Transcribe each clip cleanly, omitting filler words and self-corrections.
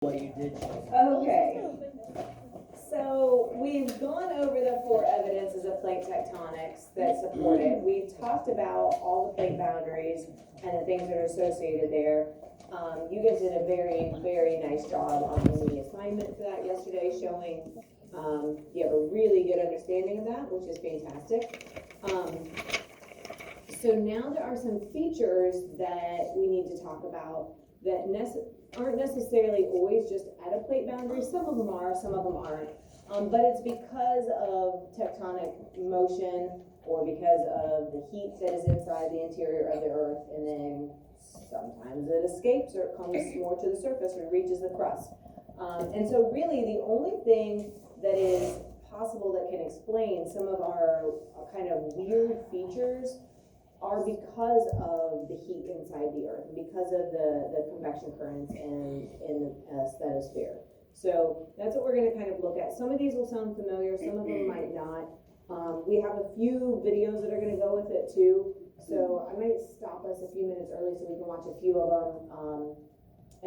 What you did show. Okay. So we've gone over the 4 evidences of plate tectonics that support it. We've talked about all the plate boundaries and the things that are associated there. You guys did a very, very nice job on the assignment for that yesterday, showing you have a really good understanding of that, which is fantastic. So now there are some features that we need to talk about that aren't necessarily always just at a plate boundary. Some of them are, some of them aren't. But it's because of tectonic motion or because of the heat that is inside the interior of the earth, and then sometimes it escapes or it comes more to the surface or reaches the crust. And so really the only thing that is possible that can explain some of our kind of weird features are because of the heat inside the earth, because of the convection currents in the stratosphere. So that's what we're going to kind of look at. Some of these will sound familiar, some of them might not. We have a few videos that are going to go with it too. So I might stop us a few minutes early so we can watch a few of them.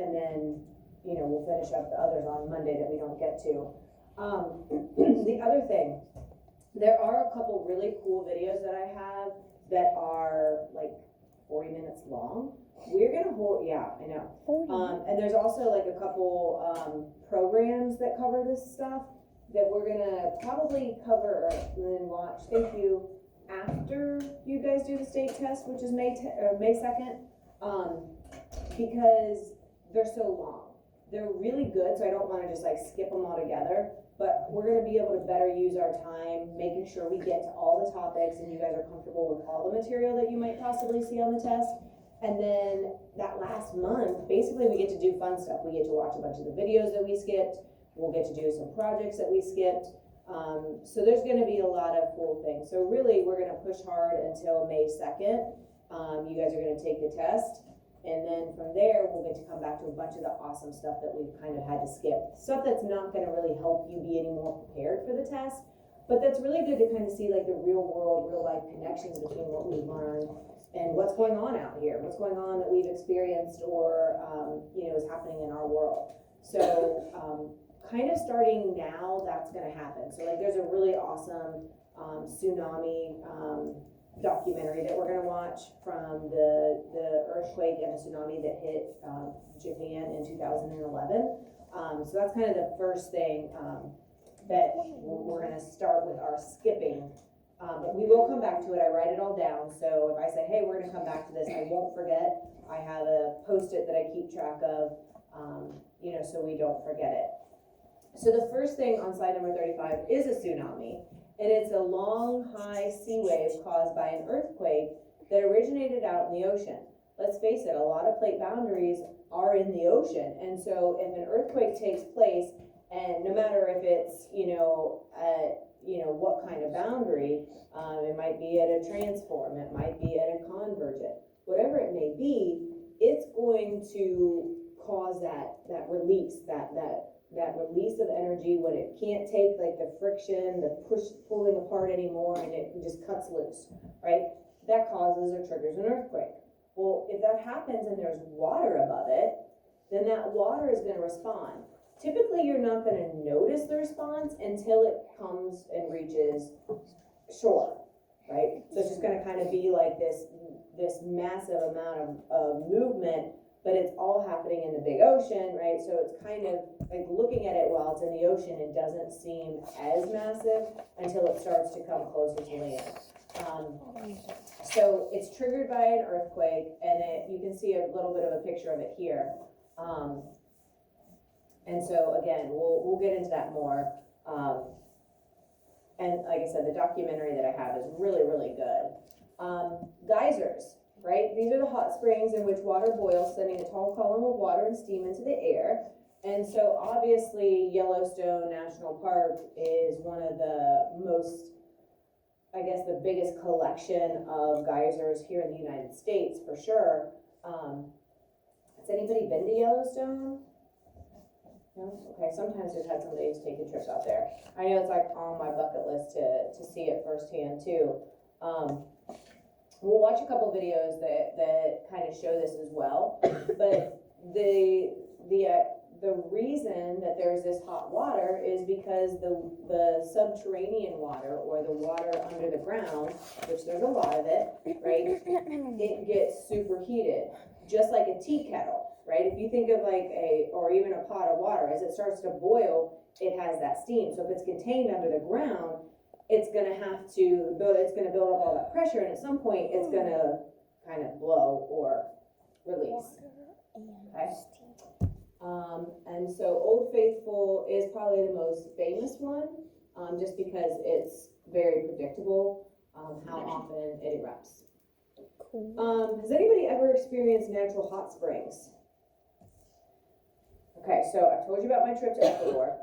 And then, we'll finish up the others on Monday that we don't get to. The other thing, there are a couple really cool videos that I have that are like 40 minutes long. We're gonna hold, yeah, I know. And there's also like a couple programs that cover this stuff that we're gonna probably cover and then watch, thank you, after you guys do the state test, which is May 2nd, because they're so long. They're really good, so I don't wanna just like skip them all together. But we're going to be able to better use our time, making sure we get to all the topics and you guys are comfortable with all the material that you might possibly see on the test. And then that last month, basically we get to do fun stuff. We get to watch a bunch of the videos that we skipped. We'll get to do some projects that we skipped. So there's going to be a lot of cool things. So really we're going to push hard until May 2nd. You guys are going to take the test. And then from there, we'll get to come back to a bunch of the awesome stuff that we've kind of had to skip. Stuff that's not going to really help you be any more prepared for the test, but that's really good to kind of see like the real world, real life connections between what we've learned and what's going on out here, what's going on that we've experienced or, is happening in our world. So kind of starting now, that's going to happen. So like there's a really awesome tsunami documentary that we're going to watch from the earthquake and the tsunami that hit Japan in 2011. So that's kind of the first thing that we're going to start with our skipping. But we will come back to it. I write it all down. So if I say, hey, we're going to come back to this, I won't forget. I have a Post-it that I keep track of, so we don't forget it. So the first thing on slide number 35 is a tsunami. And it's a long, high sea wave caused by an earthquake that originated out in the ocean. Let's face it, a lot of plate boundaries are in the ocean. And so if an earthquake takes place, and no matter if it's, what kind of boundary, it might be at a transform, it might be at a convergent, whatever it may be, it's going to cause that release, that release of energy when it can't take like the friction, the pulling apart anymore, and it just cuts loose, right? That causes or triggers an earthquake. Well, if that happens and there's water above it, then that water is going to respond. Typically, you're not going to notice the response until it comes and reaches shore, right? So it's just going to kind of be like this massive amount of movement, but it's all happening in the big ocean, right? So it's kind of like looking at it while it's in the ocean, it doesn't seem as massive until it starts to come closer to land. So it's triggered by an earthquake, and you can see a little bit of a picture of it here. And so again, we'll get into that more. And like I said, the documentary that I have is really, really good. Geysers. Right? These are the hot springs in which water boils, sending a tall column of water and steam into the air. And so obviously Yellowstone National Park is one of the most, I guess, the biggest collection of geysers here in the United States, for sure. Has anybody been to Yellowstone? No? Okay, sometimes I've had somebody take a trip out there. I know it's like on my bucket list to see it firsthand too. We'll watch a couple videos that kind of show this as well, but the the reason that there's this hot water is because the subterranean water, or the water under the ground, which there's a lot of it, right, it gets superheated, just like a tea kettle, right? If you think of like or even a pot of water, as it starts to boil, it has that steam. So if it's contained under the ground, it's going to build up all that pressure, and at some point it's going to kind of blow or release. Okay. And so Old Faithful is probably the most famous one, just because it's very predictable how often it erupts. Has anybody ever experienced natural hot springs? Okay, so I told you about my trip to Ecuador.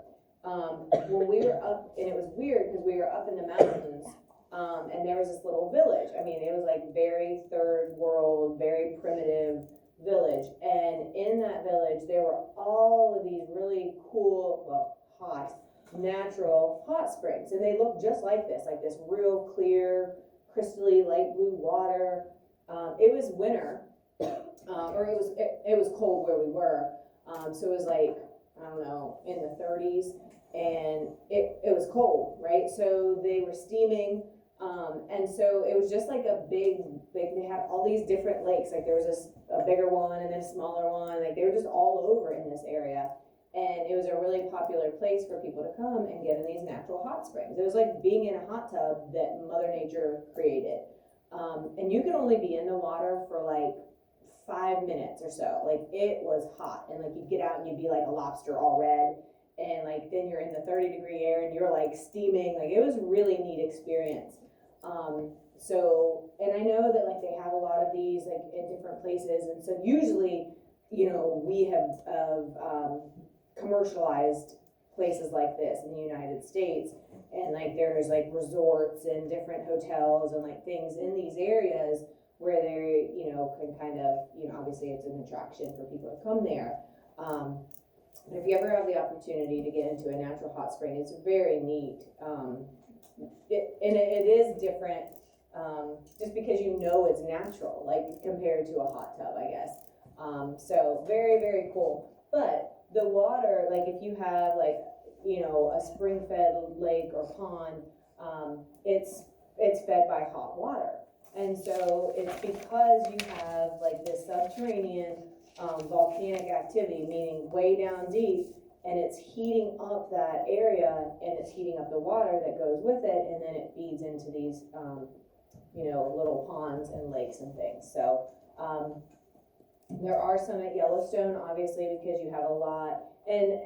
When we were up, and it was weird because we were up in the mountains, and there was this little village. I mean, it was like very third world, very primitive village, and in that village there were all of these really cool, well, hot, natural hot springs, and they looked just like this real clear, crystally light blue water. It was winter, or it was cold where we were, so it was like, I don't know, in the 30s, and it was cold, right? So they were steaming, and so it was just like a big, they had all these different lakes, like there was a bigger one and then a smaller one, like they were just all over in this area, and it was a really popular place for people to come and get in these natural hot springs. It was like being in a hot tub that Mother Nature created, and you could only be in the water for like 5 minutes or so. Like it was hot, and like you'd get out and you'd be like a lobster all red, and like then you're in the 30-degree air and you're like steaming. Like it was a really neat experience. So, and I know that like they have a lot of these like in different places, and so usually, you know, we have commercialized places like this in the United States, and like there's like resorts and different hotels and like things in these areas where they, you know, can kind of, you know, obviously it's an attraction for people to come there. But if you ever have the opportunity to get into a natural hot spring, it's very neat. It is different, just because you know it's natural, like compared to a hot tub, I guess. So very, very cool. But the water, like if you have like, you know, a spring-fed lake or pond, it's fed by hot water. And so it's because you have like this subterranean volcanic activity, meaning way down deep, and it's heating up that area, and it's heating up the water that goes with it, and then it feeds into these, you know, little ponds and lakes and things. So there are some at Yellowstone, obviously, because you have a lot, and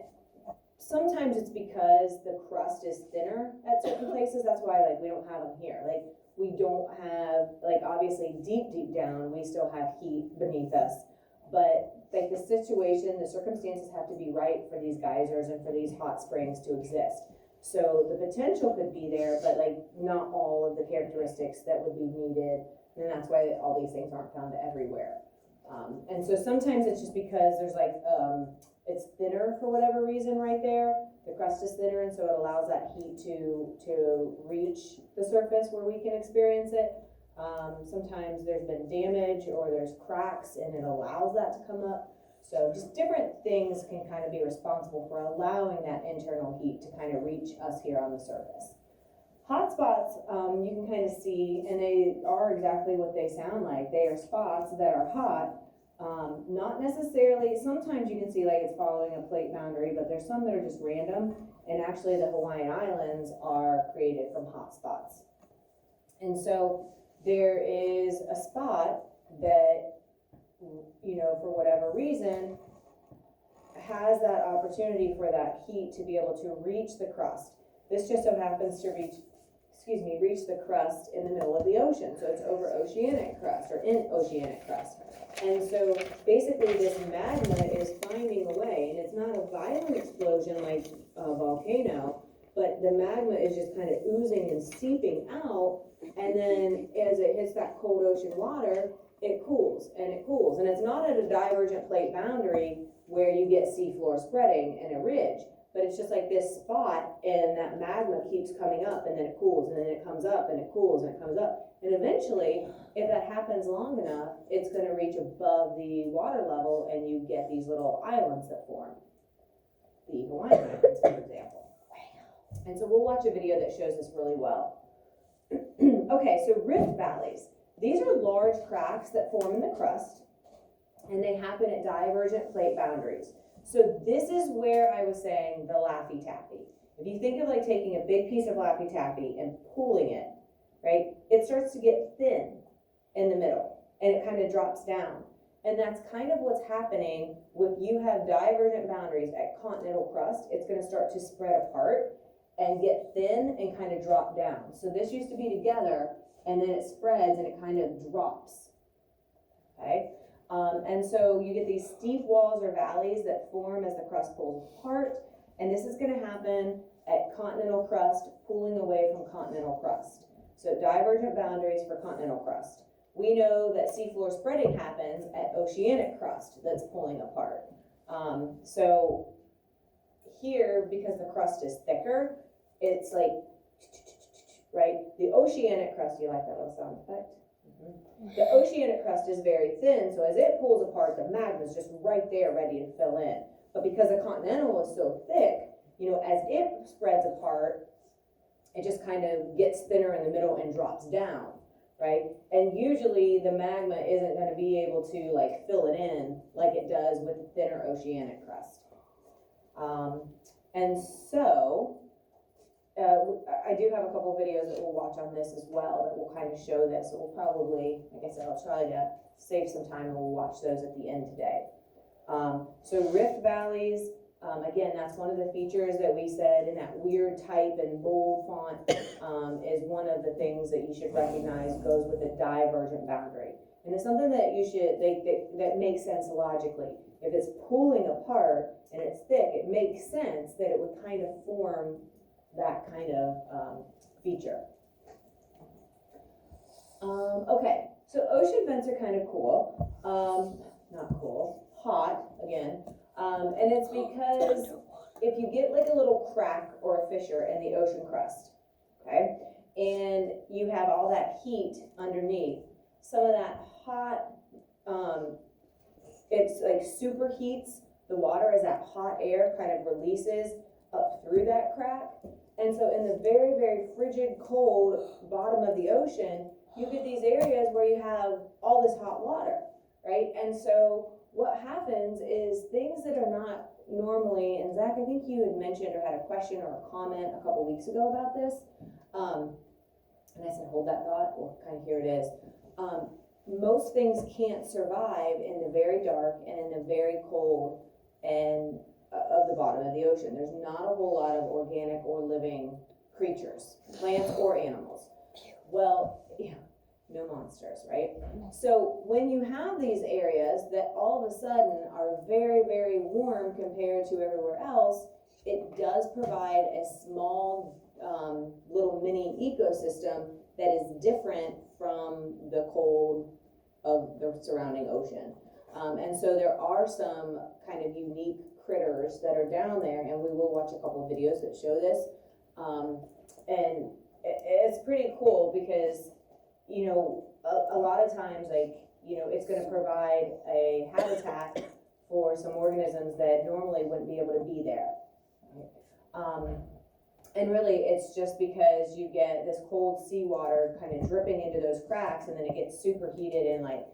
sometimes it's because the crust is thinner at certain places. That's why like we don't have them here. Like we don't have, like obviously deep down, we still have heat beneath us, but like the situation, the circumstances have to be right for these geysers and for these hot springs to exist. So the potential could be there, but like not all of the characteristics that would be needed, and that's why all these things aren't found everywhere. And so sometimes it's just because there's like, it's thinner for whatever reason right there. The crust is thinner, and so it allows that heat to reach the surface where we can experience it. Sometimes there's been damage or there's cracks, and it allows that to come up. So just different things can kind of be responsible for allowing that internal heat to kind of reach us here on the surface. Hot spots, you can kind of see, and they are exactly what they sound like. They are spots that are hot. Not necessarily, sometimes you can see like it's following a plate boundary, but there's some that are just random, and actually the Hawaiian Islands are created from hot spots. And so there is a spot that, you know, for whatever reason, has that opportunity for that heat to be able to reach the crust. This just so happens to reach the crust in the middle of the ocean. So it's over oceanic crust, or in oceanic crust. And so basically this magma is finding a way, and it's not a violent explosion like a volcano, but the magma is just kind of oozing and seeping out, and then as it hits that cold ocean water, it cools, and it cools. And it's not at a divergent plate boundary where you get seafloor spreading and a ridge, but it's just like this spot, and that magma keeps coming up, and then it cools, and then it comes up, and it cools, and it comes up. And eventually, if that happens long enough, it's going to reach above the water level, and you get these little islands that form. the Hawaiian Islands, for example. And so we'll watch a video that shows this really well. Okay, so rift valleys. These are large cracks that form in the crust, and they happen at divergent plate boundaries. So this is where I was saying the Laffy Taffy. If you think of like taking a big piece of Laffy Taffy and pulling it, right, it starts to get thin in the middle, and it kind of drops down. And that's kind of what's happening when you have divergent boundaries at continental crust. It's going to start to spread apart and get thin and kind of drop down. So this used to be together, and then it spreads and it kind of drops, okay? And so you get these steep walls or valleys that form as the crust pulls apart, and this is going to happen at continental crust pulling away from continental crust. So divergent boundaries for continental crust. We know that seafloor spreading happens at oceanic crust that's pulling apart. So here, because the crust is thicker, it's like, right? The oceanic crust, you like that little sound effect? Mm-hmm. The oceanic crust is very thin, so as it pulls apart, the magma is just right there ready to fill in. But because the continental is so thick, you know, as it spreads apart, it just kind of gets thinner in the middle and drops down, right? And usually the magma isn't going to be able to like fill it in like it does with the thinner oceanic crust. And so I do have a couple videos that we'll watch on this as well that will kind of show this. So we'll probably, like I said, I'll try to save some time and we'll watch those at the end today. So rift valleys, again, that's one of the features that we said in that weird type and bold font is one of the things that you should recognize goes with a divergent boundary. And it's something that you should, that makes sense logically. If it's pulling apart and it's thick, it makes sense that it would kind of form that kind of feature. Okay, so ocean vents are kind of cool. Not cool, hot again. And it's because if you get like a little crack or a fissure in the ocean crust, okay, and you have all that heat underneath, some of that hot, it's like superheats the water as that hot air kind of releases up through that crack. And so in the very, very frigid, cold bottom of the ocean, you get these areas where you have all this hot water, right? And so what happens is things that are not normally, and Zach, I think you had mentioned or had a question or a comment a couple weeks ago about this. And I said, hold that thought. Well, kind of here it is. Most things can't survive in the very dark and in the very cold and of the bottom of the ocean. There's not a whole lot of organic or living creatures, plants or animals. Well, yeah, no monsters, right? So when you have these areas that all of a sudden are very, very warm compared to everywhere else, it does provide a small little mini ecosystem that is different from the cold of the surrounding ocean. And so there are some kind of unique critters that are down there, and we will watch a couple of videos that show this. And it's pretty cool because, you know, a lot of times, like, you know, it's going to provide a habitat for some organisms that normally wouldn't be able to be there. And really, it's just because you get this cold seawater kind of dripping into those cracks, and then it gets superheated and like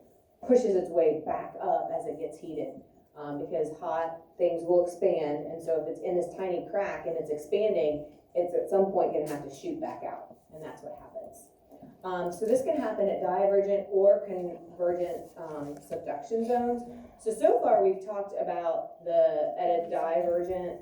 pushes its way back up as it gets heated. Because hot things will expand, and so if it's in this tiny crack and it's expanding, it's at some point going to have to shoot back out, and that's what happens. So this can happen at divergent or convergent subduction zones. So far we've talked about at a divergent,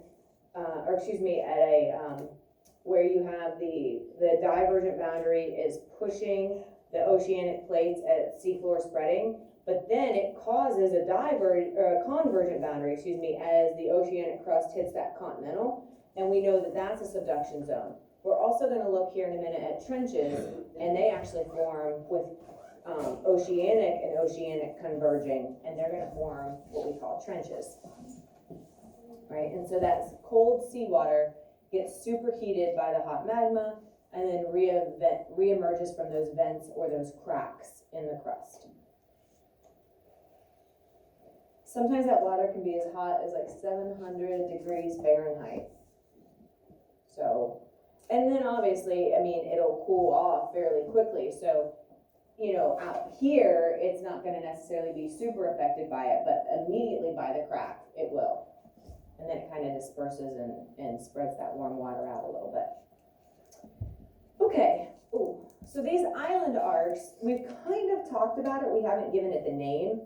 where you have the divergent boundary is pushing the oceanic plates at seafloor spreading, but then it causes a convergent boundary, as the oceanic crust hits that continental, and we know that that's a subduction zone. We're also going to look here in a minute at trenches, and they actually form with oceanic and oceanic converging, and they're going to form what we call trenches, right? And so that's cold seawater gets superheated by the hot magma, and then re-emerges from those vents or those cracks in the crust. sometimes that water can be as hot as like 700 degrees Fahrenheit. So, and then obviously, I mean, it'll cool off fairly quickly. So, you know, out here, it's not gonna necessarily be super affected by it, but immediately by the crack, it will. And then it kind of disperses and spreads that warm water out a little bit. Okay, ooh, so these island arcs, we've kind of talked about it, we haven't given it the name.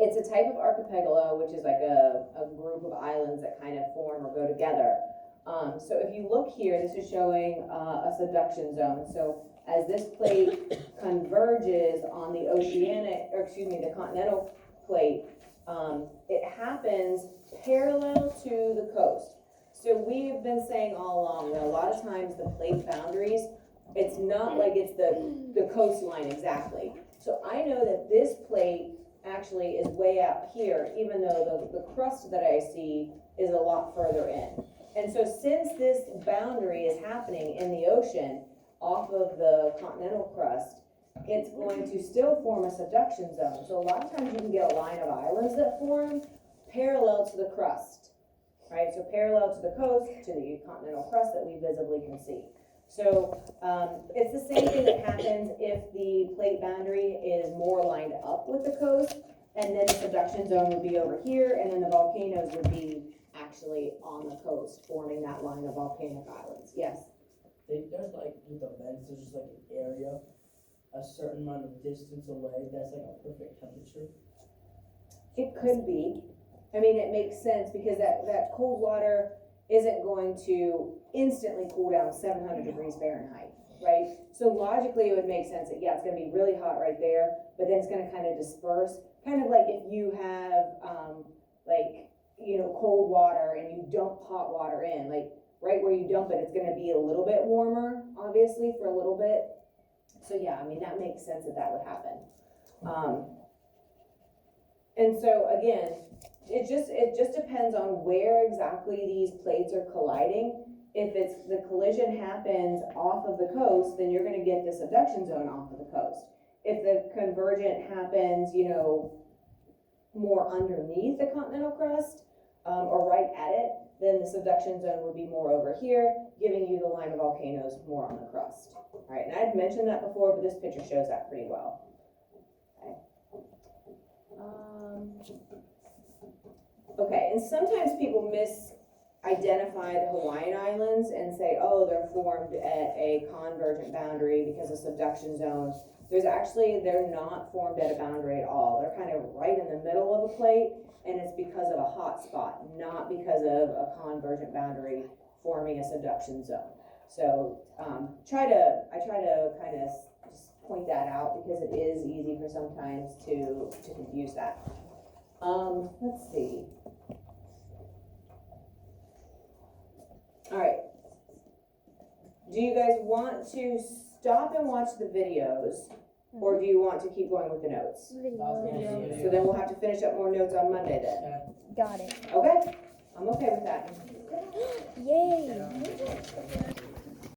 It's a type of archipelago, which is like a group of islands that kind of form or go together. So if you look here, this is showing a subduction zone. So as this plate converges on the oceanic, or excuse me, the continental plate, it happens parallel to the coast. So we've been saying all along that a lot of times the plate boundaries, it's not like it's the coastline exactly. So I know that this plate actually is way out here, even though the crust that I see is a lot further in. And so since this boundary is happening in the ocean off of the continental crust, it's going to still form a subduction zone. So a lot of times you can get a line of islands that form parallel to the crust, right? So parallel to the coast, to the continental crust that we visibly can see. So it's the same thing that happens if the plate boundary is more lined up with the coast, and then the subduction zone would be over here, and then the volcanoes would be actually on the coast, forming that line of volcanic islands. Yes? There's like, with the vents, there's just like an area, a certain amount of distance away, that's like a perfect temperature. It could be. I mean, it makes sense because that cold water isn't going to instantly cool down 700 degrees Fahrenheit, right? So logically it would make sense that, yeah, it's gonna be really hot right there, but then it's gonna kind of disperse. Kind of like if you have, like, you know, cold water and you dump hot water in, like right where you dump it, it's gonna be a little bit warmer, obviously, for a little bit. So yeah, I mean, that makes sense that that would happen. And so again, it just depends on where exactly these plates are colliding. If it's the collision happens off of the coast, then you're gonna get the subduction zone off of the coast. If the convergent happens, you know, more underneath the continental crust, or right at it, then the subduction zone would be more over here, giving you the line of volcanoes more on the crust. All right, and I'd mentioned that before, but this picture shows that pretty well. Okay. Okay, and sometimes people misidentify the Hawaiian Islands and say, oh, they're formed at a convergent boundary because of subduction zones. They're not formed at a boundary at all. They're kind of right in the middle of a plate, and it's because of a hot spot, not because of a convergent boundary forming a subduction zone. So I try to kind of just point that out because it is easy for sometimes to confuse that. Let's see. All right. Do you guys want to stop and watch the videos, or do you want to keep going with the notes? Video. So then we'll have to finish up more notes on Monday then. Got it. Okay? I'm okay with that. Yay!